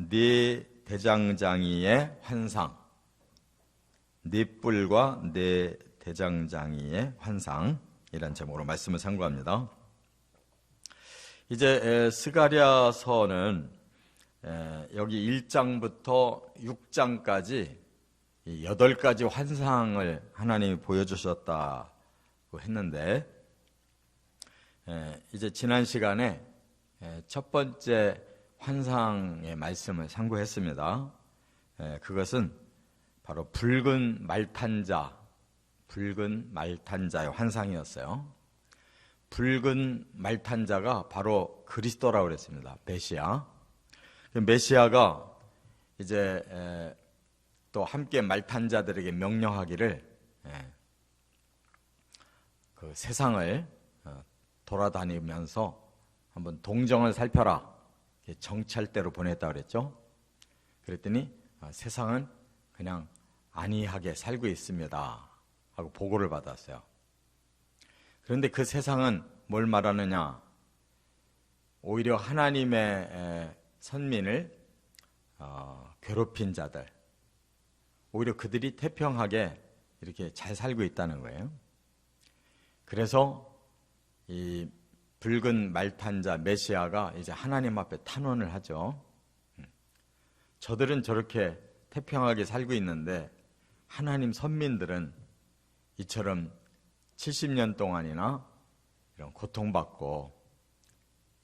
네 대장장이의 환상, 네 뿔과 네 대장장이의 환상이라는 제목으로 말씀을 상고합니다. 이제 스가랴서는 여기 1장부터 6장까지 8가지 환상을 하나님이 보여주셨다고 했는데, 이제 지난 시간에 첫 번째 환상의 말씀을 상고했습니다. 그것은 바로 붉은 말탄자의 환상이었어요. 붉은 말탄자가 바로 그리스도라고 그랬습니다. 메시아. 메시아가 이제 또 함께 말탄자들에게 명령하기를 그 세상을 돌아다니면서 한번 동정을 살펴라. 정찰대로 보냈다고 그랬죠. 그랬더니 세상은 그냥 안이하게 살고 있습니다 하고 보고를 받았어요. 그런데 그 세상은 뭘 말하느냐? 오히려 하나님의 선민을 괴롭힌 자들, 오히려 그들이 태평하게 이렇게 잘 살고 있다는 거예요. 그래서 이 붉은 말탄자 메시아가 이제 하나님 앞에 탄원을 하죠. 저들은 저렇게 태평하게 살고 있는데 하나님 선민들은 이처럼 70년 동안이나 이런 고통받고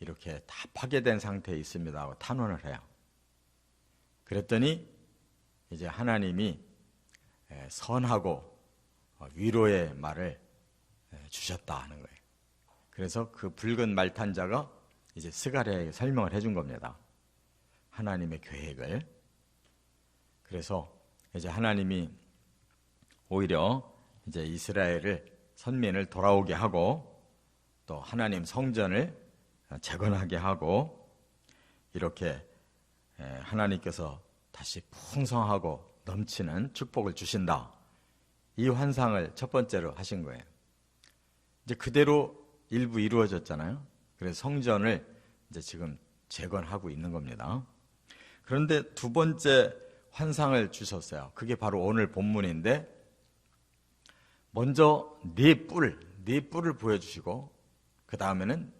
이렇게 다 파괴된 상태에 있습니다 하고 탄원을 해요. 그랬더니 이제 하나님이 선하고 위로의 말을 주셨다 하는 거예요. 그래서 그 붉은 말탄자가 이제 스가랴에게 설명을 해준 겁니다. 하나님의 계획을. 그래서 이제 하나님이 오히려 이제 이스라엘을 선민을 돌아오게 하고 또 하나님 성전을 재건하게 하고 이렇게 하나님께서 다시 풍성하고 넘치는 축복을 주신다. 이 환상을 첫 번째로 하신 거예요. 이제 그대로 일부 이루어졌잖아요. 그래서 성전을 이제 지금 재건하고 있는 겁니다. 그런데 두 번째 환상을 주셨어요. 그게 바로 오늘 본문인데, 먼저 네 뿔을 보여주시고 그 다음에는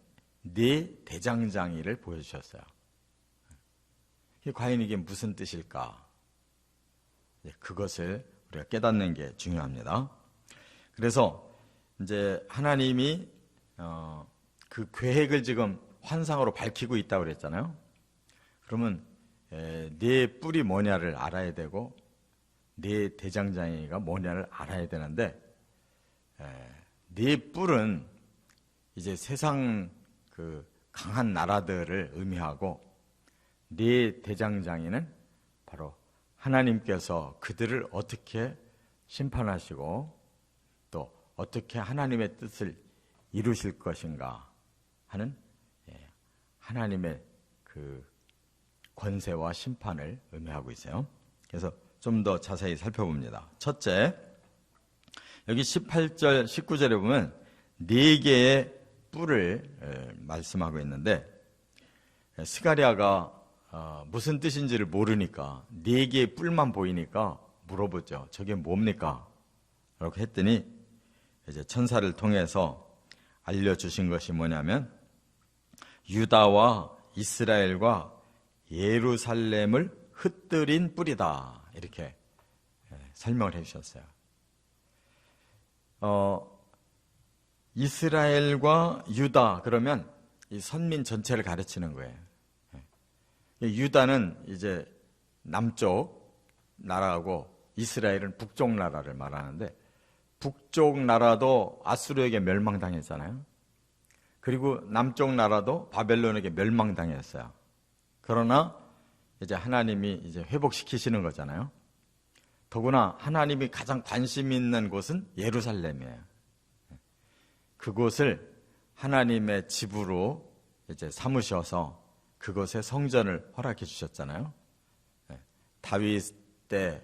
네 대장장이를 보여주셨어요. 과연 이게 무슨 뜻일까? 그것을 우리가 깨닫는 게 중요합니다. 그래서 이제 하나님이 그 계획을 지금 환상으로 밝히고 있다고 그랬잖아요. 그러면 네 뿔이 뭐냐를 알아야 되고 네 대장장이가 뭐냐를 알아야 되는데, 네 뿔은 이제 세상 그 강한 나라들을 의미하고 네 대장장이는 바로 하나님께서 그들을 어떻게 심판하시고 또 어떻게 하나님의 뜻을 이루실 것인가 하는 하나님의 그 권세와 심판을 의미하고 있어요. 그래서 좀 더 자세히 살펴봅니다. 첫째, 여기 18절, 19절에 보면 4개의 뿔을 말씀하고 있는데, 스가랴가 무슨 뜻인지를 모르니까 4개의 뿔만 보이니까 물어보죠. 저게 뭡니까? 이렇게 했더니 이제 천사를 통해서 알려주신 것이 뭐냐면 유다와 이스라엘과 예루살렘을 흩뜨린 뿔이다. 이렇게 설명을 해주셨어요. 이스라엘과 유다 그러면 이 선민 전체를 가르치는 거예요. 유다는 이제 남쪽 나라고 이스라엘은 북쪽 나라를 말하는데, 북쪽 나라도 아수르에게 멸망당했잖아요. 그리고 남쪽 나라도 바벨론에게 멸망당했어요. 그러나 이제 하나님이 이제 회복시키시는 거잖아요. 더구나 하나님이 가장 관심 있는 곳은 예루살렘이에요. 그곳을 하나님의 집으로 이제 삼으셔서 그곳에 성전을 허락해 주셨잖아요. 다윗 때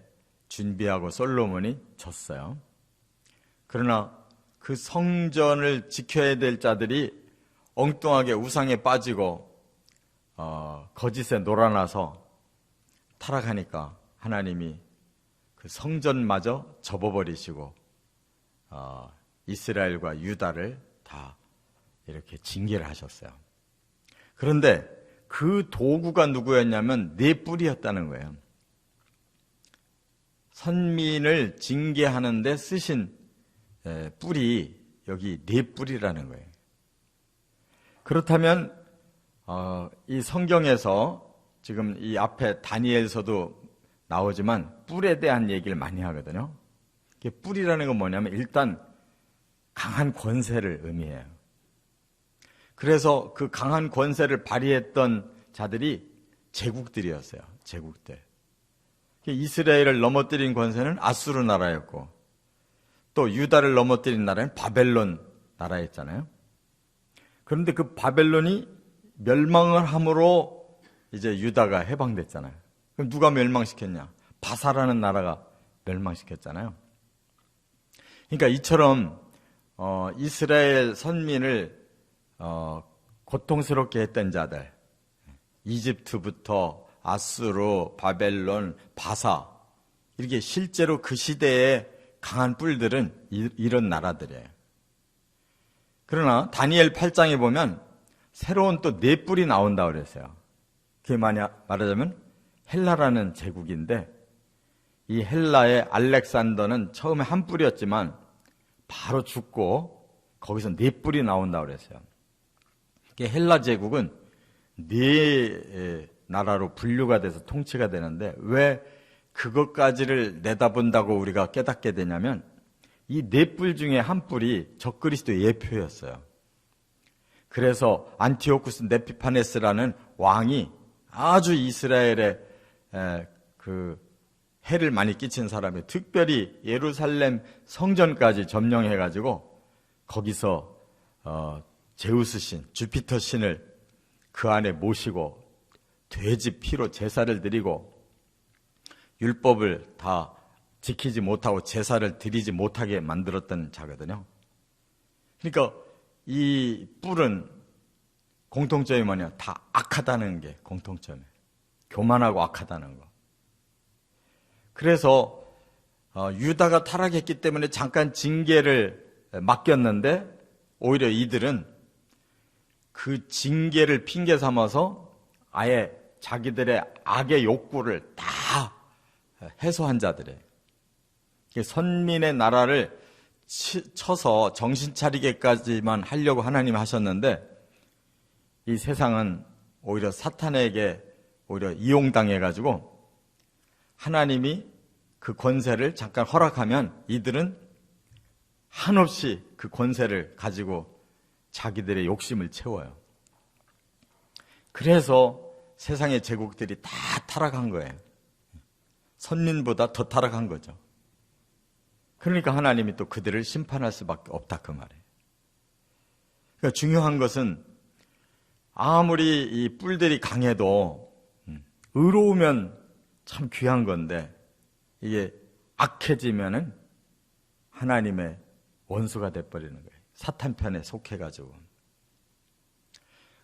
준비하고 솔로몬이 졌어요. 그러나 그 성전을 지켜야 될 자들이 엉뚱하게 우상에 빠지고 거짓에 놀아나서 타락하니까 하나님이 그 성전마저 접어버리시고 이스라엘과 유다를 다 이렇게 징계를 하셨어요. 그런데 그 도구가 누구였냐면 네 뿔이었다는 거예요. 선민을 징계하는데 쓰신 뿔이 여기 네 뿔이라는 거예요. 그렇다면 이 성경에서 지금 이 앞에 다니엘서도 나오지만 뿔에 대한 얘기를 많이 하거든요. 뿔이라는 건 뭐냐면 일단 강한 권세를 의미해요. 그래서 그 강한 권세를 발휘했던 자들이 제국들이었어요. 제국들. 이스라엘을 넘어뜨린 권세는 아수르 나라였고 또 유다를 넘어뜨린 나라는 바벨론 나라였잖아요. 그런데 그 바벨론이 멸망을 함으로 이제 유다가 해방됐잖아요. 그럼 누가 멸망시켰냐? 바사라는 나라가 멸망시켰잖아요. 그러니까 이처럼 이스라엘 선민을 고통스럽게 했던 자들, 이집트부터 아수르, 바벨론, 바사, 이렇게 실제로 그 시대에 강한 뿔들은 이런 나라들이에요. 그러나 다니엘 8장에 보면 새로운 또 네 뿔이 나온다고 그랬어요. 그게 말하자면 헬라라는 제국인데 이 헬라의 알렉산더는 처음에 한 뿔이었지만 바로 죽고 거기서 네 뿔이 나온다고 그랬어요. 헬라 제국은 네 나라로 분류가 돼서 통치가 되는데 왜 그것까지를 내다본다고 우리가 깨닫게 되냐면 이 네 뿔 중에 한 뿔이 적그리스도의 예표였어요. 그래서 안티오쿠스 네피파네스라는 왕이 아주 이스라엘에 그 해를 많이 끼친 사람이 특별히 예루살렘 성전까지 점령해가지고 거기서 제우스 신, 주피터 신을 그 안에 모시고 돼지 피로 제사를 드리고 율법을 다 지키지 못하고 제사를 드리지 못하게 만들었던 자거든요. 그러니까 이 뿔은 공통점이 뭐냐? 다 악하다는 게 공통점이에요. 교만하고 악하다는 거. 그래서 유다가 타락했기 때문에 잠깐 징계를 맡겼는데 오히려 이들은 그 징계를 핑계 삼아서 아예 자기들의 악의 욕구를 다 해소한 자들이에요. 선민의 나라를 쳐서 정신 차리게까지만 하려고 하나님이 하셨는데 이 세상은 오히려 사탄에게 오히려 이용당해가지고 하나님이 그 권세를 잠깐 허락하면 이들은 한없이 그 권세를 가지고 자기들의 욕심을 채워요. 그래서 세상의 제국들이 다 타락한 거예요. 선민보다 더 타락한 거죠. 그러니까 하나님이 또 그들을 심판할 수밖에 없다 그 말이에요. 그러니까 중요한 것은 아무리 이 뿔들이 강해도 의로우면 참 귀한 건데 이게 악해지면은 하나님의 원수가 돼버리는 거예요. 사탄 편에 속해가지고.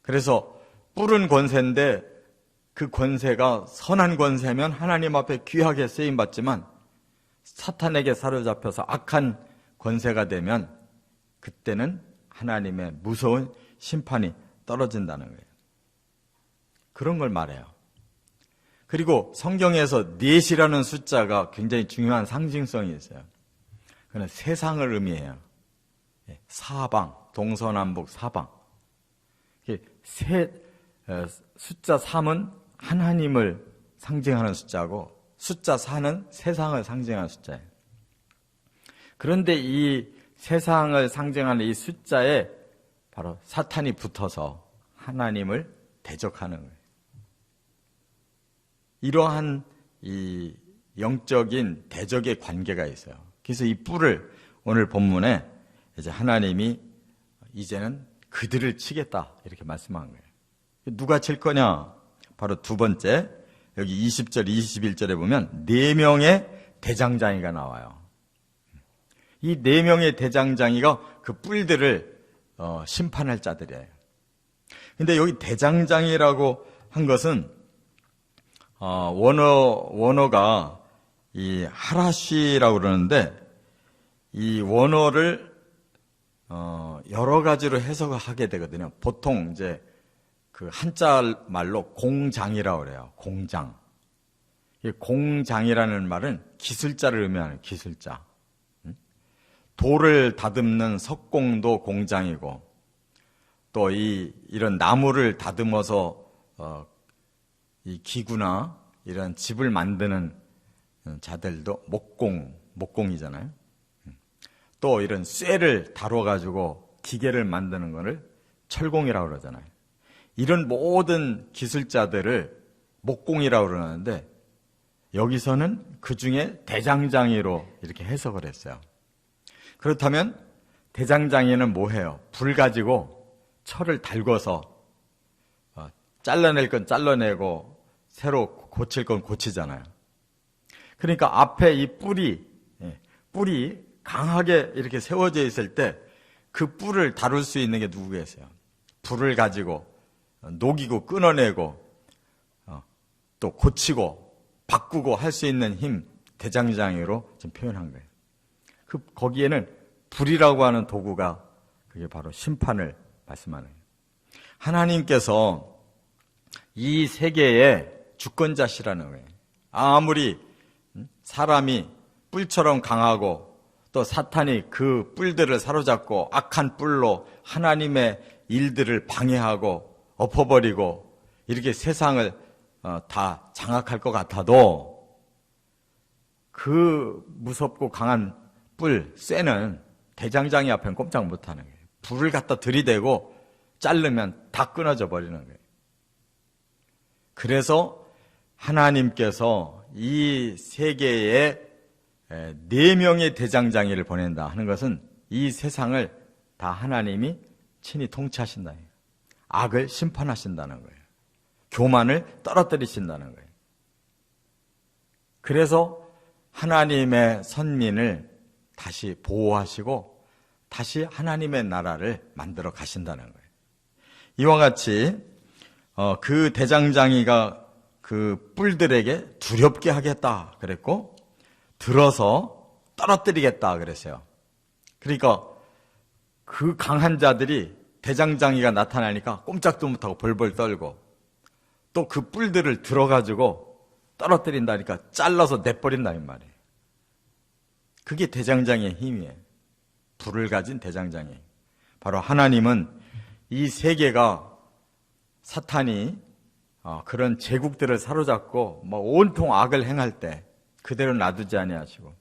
그래서 뿔은 권세인데 그 권세가 선한 권세면 하나님 앞에 귀하게 쓰임받지만 사탄에게 사로잡혀서 악한 권세가 되면 그때는 하나님의 무서운 심판이 떨어진다는 거예요. 그런 걸 말해요. 그리고 성경에서 넷이라는 숫자가 굉장히 중요한 상징성이 있어요. 그건 세상을 의미해요. 사방, 동서남북 사방. 숫자 3은 하나님을 상징하는 숫자고 숫자 4는 세상을 상징하는 숫자예요. 그런데 이 세상을 상징하는 이 숫자에 바로 사탄이 붙어서 하나님을 대적하는 거예요. 이러한 이 영적인 대적의 관계가 있어요. 그래서 이 뿔을 오늘 본문에 이제 하나님이 이제는 그들을 치겠다 이렇게 말씀한 거예요. 누가 칠 거냐? 바로 두 번째 여기 20절 21절에 보면 4명의 대장장이가 나와요. 이 4명의 대장장이가 그 뿔들을 심판할 자들이에요. 근데 여기 대장장이라고 한 것은 원어가 이 하라쉬라고 그러는데 이 원어를 여러 가지로 해석을 하게 되거든요. 보통 이제 그 한자 말로 공장이라고 그래요. 공장. 이 공장이라는 말은 기술자를 의미하는 기술자. 돌을 다듬는 석공도 공장이고, 또 이런 나무를 다듬어서 이 기구나 이런 집을 만드는 자들도 목공이잖아요. 또 이런 쇠를 다뤄가지고 기계를 만드는 거를 철공이라고 그러잖아요. 이런 모든 기술자들을 목공이라고 그러는데, 여기서는 그 중에 대장장이로 이렇게 해석을 했어요. 그렇다면 대장장이는 뭐 해요? 불 가지고 철을 달궈서 잘라낼 건 잘라내고 새로 고칠 건 고치잖아요. 그러니까 앞에 이 뿔이 강하게 이렇게 세워져 있을 때 그 뿔을 다룰 수 있는 게 누구겠어요? 불을 가지고 녹이고 끊어내고 또 고치고 바꾸고 할 수 있는 힘, 대장장이로 좀 표현한 거예요. 거기에는 불이라고 하는 도구가 그게 바로 심판을 말씀하는 거예요. 하나님께서 이 세계의 주권자시라는 거예요. 아무리 사람이 뿔처럼 강하고 또 사탄이 그 뿔들을 사로잡고 악한 뿔로 하나님의 일들을 방해하고 엎어버리고 이렇게 세상을 다 장악할 것 같아도 그 무섭고 강한 뿔, 쇠는 대장장이 앞엔 꼼짝 못하는 거예요. 불을 갖다 들이대고 자르면 다 끊어져 버리는 거예요. 그래서 하나님께서 이 세계에 4명의 대장장이를 보낸다 하는 것은 이 세상을 다 하나님이 친히 통치하신다. 악을 심판하신다는 거예요. 교만을 떨어뜨리신다는 거예요. 그래서 하나님의 선민을 다시 보호하시고 다시 하나님의 나라를 만들어 가신다는 거예요. 이와 같이 그 대장장이가 그 뿔들에게 두렵게 하겠다 그랬고, 들어서 떨어뜨리겠다 그랬어요. 그러니까 그 강한 자들이 대장장이가 나타나니까 꼼짝도 못하고 벌벌 떨고, 또 그 뿔들을 들어가지고 떨어뜨린다니까 잘라서 내버린다 이 말이에요. 그게 대장장이의 힘이에요. 불을 가진 대장장이. 바로 하나님은 이 세계가 사탄이 그런 제국들을 사로잡고 온통 악을 행할 때 그대로 놔두지 아니하시고,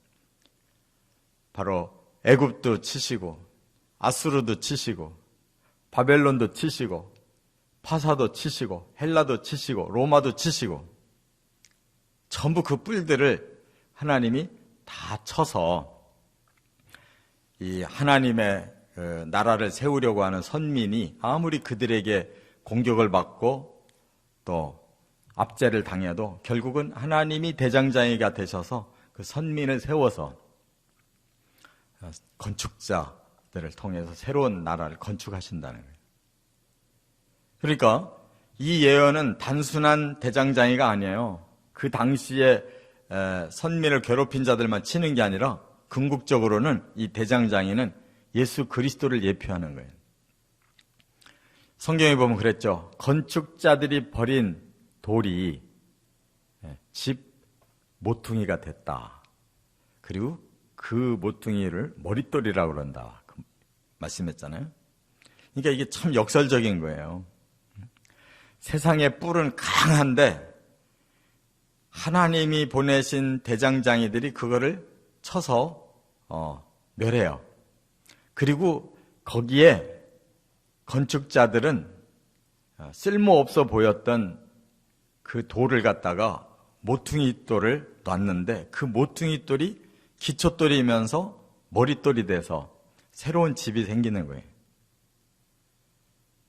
바로 애굽도 치시고 아수르도 치시고 바벨론도 치시고 파사도 치시고 헬라도 치시고 로마도 치시고, 전부 그 뿔들을 하나님이 다 쳐서 이 하나님의 나라를 세우려고 하는 선민이 아무리 그들에게 공격을 받고 또 압제를 당해도 결국은 하나님이 대장장이가 되셔서 그 선민을 세워서 건축자들을 통해서 새로운 나라를 건축하신다는 거예요. 그러니까 이 예언은 단순한 대장장이가 아니에요. 그 당시에 선민을 괴롭힌 자들만 치는 게 아니라 궁극적으로는 이 대장장이는 예수 그리스도를 예표하는 거예요. 성경에 보면 그랬죠. 건축자들이 버린 돌이 집 모퉁이가 됐다. 그리고 그 모퉁이를 머릿돌이라고 그런다. 말씀했잖아요. 그러니까 이게 참 역설적인 거예요. 세상의 뿔은 강한데 하나님이 보내신 대장장이들이 그거를 쳐서 멸해요. 그리고 거기에 건축자들은 쓸모없어 보였던 그 돌을 갖다가 모퉁이 돌을 놨는데, 그 모퉁이 돌이 기초돌이면서 머릿돌이 돼서 새로운 집이 생기는 거예요.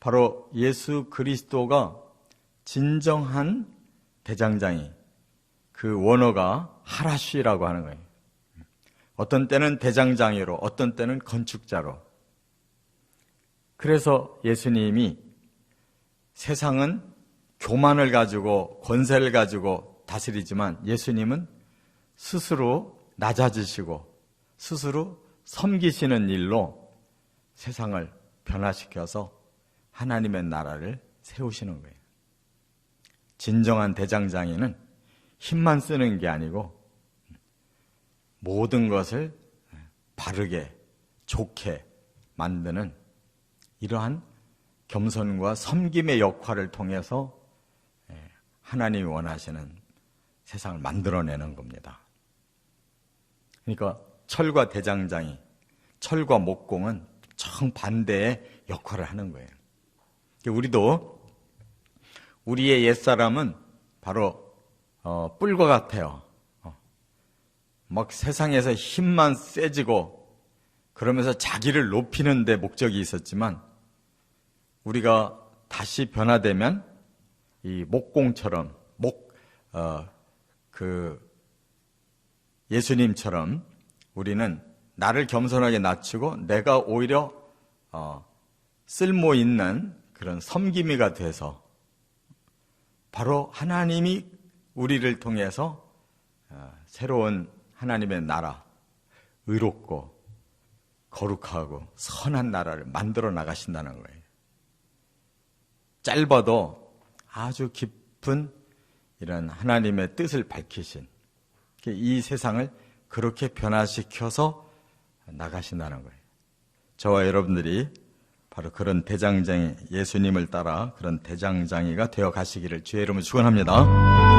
바로 예수 그리스도가 진정한 대장장이, 그 원어가 하라쉬라고 하는 거예요. 어떤 때는 대장장이로, 어떤 때는 건축자로. 그래서 예수님이 세상은 교만을 가지고 권세를 가지고 다스리지만 예수님은 스스로 낮아지시고 스스로 섬기시는 일로 세상을 변화시켜서 하나님의 나라를 세우시는 거예요. 진정한 대장장이는 힘만 쓰는 게 아니고 모든 것을 바르게 좋게 만드는 이러한 겸손과 섬김의 역할을 통해서 하나님이 원하시는 세상을 만들어내는 겁니다. 그러니까 철과 대장장이, 철과 목공은 정반대의 역할을 하는 거예요. 우리도 우리의 옛사람은 바로 뿔과 같아요. 막 세상에서 힘만 세지고 그러면서 자기를 높이는 데 목적이 있었지만 우리가 다시 변화되면 이 목공처럼 예수님처럼 우리는 나를 겸손하게 낮추고 내가 오히려 쓸모 있는 그런 섬김이가 돼서 바로 하나님이 우리를 통해서 새로운 하나님의 나라, 의롭고 거룩하고 선한 나라를 만들어 나가신다는 거예요. 짧아도 아주 깊은 이런 하나님의 뜻을 밝히신 이 세상을 그렇게 변화시켜서 나가신다는 거예요. 저와 여러분들이 바로 그런 대장장이, 예수님을 따라 그런 대장장이가 되어 가시기를 주의 이름으로 축원합니다.